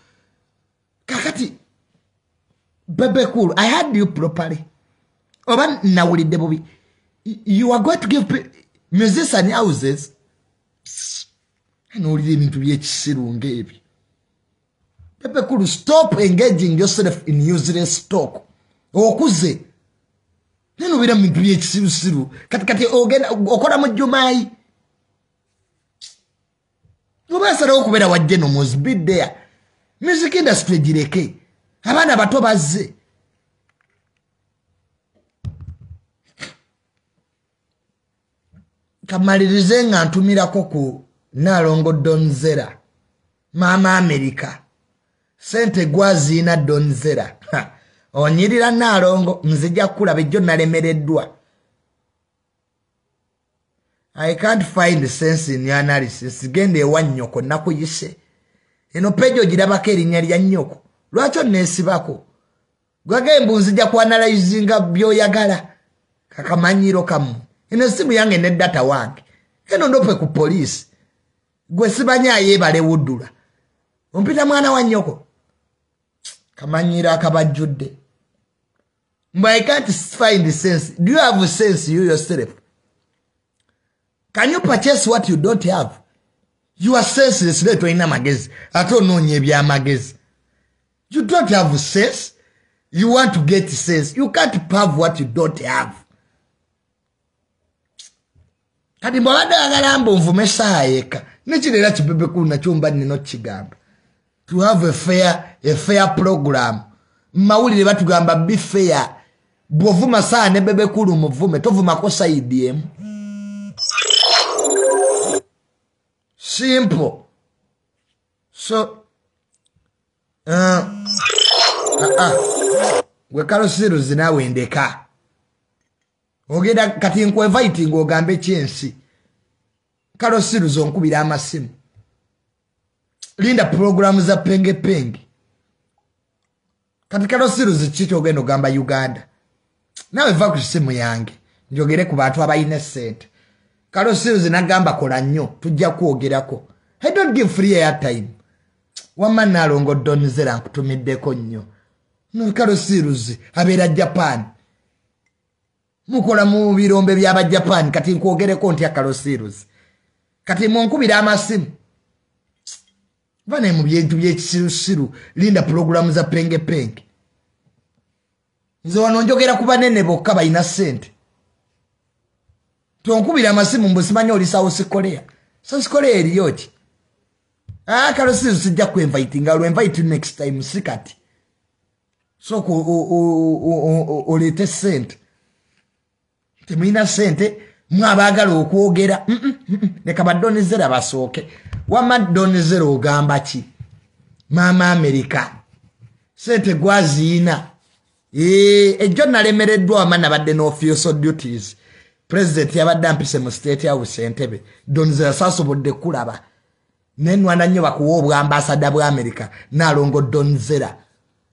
Speaker 1: Kakati Bebe Cool, I heard you properly. Oba nawulidde bubi. You are going to give musician houses. N'olira ebintu by'ekisiru ng'ebyo. Bebe Cool, stop engaging yourself in useless talk. Okuze. Neno bira bintu by'ekisiru kati ogenda okola mu Jumayi. Obasalawo okubeera wa Jeno Moze be there. Music industry gireke. Abaana bato bazze. kamalirize nga ntumirako ku Nalongo Donzera Mama America sente gwaziina Donzera onyirira Nalongo nzija kulaba ejjo nalemereddwa. I can't find sense in your analysis. Gende ewa nnyoko nakuyise. Eno pejo girabako erinnya lya nnyoko. Lwaki onneesibako? Gwagembu nzija kuanalyzinga by'oyagala. Kakamanyiro kamu. Eno simu yange ne data wange. Eno ndope ku police. Gwe sibanya yebale wuddula. Ompita mwana wa nnyoko. Kamanyira akabajjudde. But I can't find the sense. Do you have a sense you yourself? Can you purchase what you don't have? You are senseless. Leto ina magezi. Ato nonye bya magezi. You don't have sense. You want to get sense. You can't have what you don't have. Kati mbawada agalambo mvume saayeka. Nechirera chibebe kuna chumba nino chigamba. To have a fair program. Mawulire batugamba be fair. Bwovuma saa ne bebe kulu muvume. Tovuma kosa IDM. Simple. So, we kalo siru zinawe ndeka. Ogeda kati nkwe fighting ogambe chensi. Kalo siru zonkubira amasimu. Linda programu za penge penge. Kati kalo siru zichito ogendo gamba Uganda. Nawe va ku simu yange. Njogere ku bantu abayine sente. Kalo siru zinagamba kola nnyo tujja kwogerako. I don't give free airtime. Wama Nalongo Donzera nkutumiddeko nnyo. No kalo siru abeera Japan. Mukola mu birombe by'aba Japan kati nkwogereko ntya kalo siru. Kati munkubira amasimu. Vane mu bintu by'ekisiru linda programu za penge penge. Nze wano njogera ku banene bokka bayina sente. Tuonkubira amasimu mbusimanya oli South Korea. South Korea eriyoki. Kalo siru sijja ku inviting. I'll invite you next time sikati. So olete sente. Temina sente mwabagala okwogera. Leka badonezera basooke. Wama donezera ogamba ki? Mama America. Sente gwaziina. Ejjo nalemereddwa amana badde no official duties. President yabadde ampise mu state house Entebbe. Donzera sasobodde kulaba. Nenwana nnyo bakuwa obwambasada bwa America. Nalongo Donzera.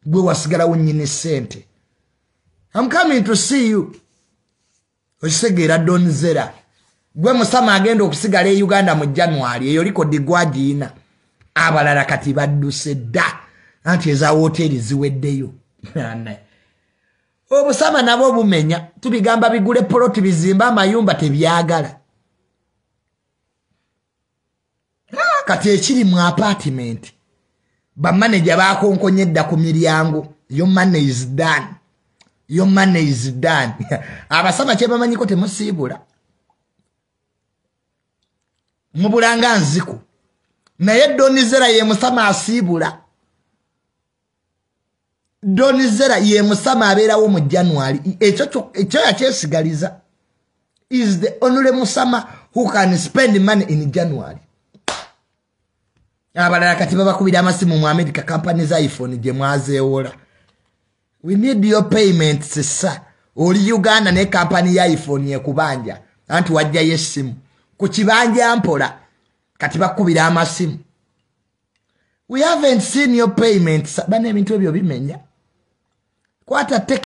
Speaker 1: Gwe wasigala wunnyini sente. I'm coming to see you. Okisegeera Donzera. Gwe musama agenda okusigala e Uganda mu January. Eyo liko digwagiina. Abalala kati badduse dda. Anti eza hoteli ziweddeyo. Obusama nabo bumenya. Tubigamba bigule poloti bizimba amayumba tebyagala. Kati ekiri mu apartment. Bamanager bakonkonyedda ku miryango. Your money is done. Your money is done. Abasama kye bamanyiko temusiibula. Mubulanga nziku. Naye Donizera ye musama asiibula. Donizera ye musama abeerawo mu January. Ekyo yakyesigaliza. Is the only musama who can spend money in January. Abalala kati babakubira amasimu mu America companies iPhone gye mwazeewola. We need your payment sisa. Oli Uganda ne company ya iPhone yekubanja. Anti wajja yesimu. Ku kibanja mpola. Kati bakubira amasimu. We haven't seen your payment. Bane ebintu ebyo bimenya. Kwata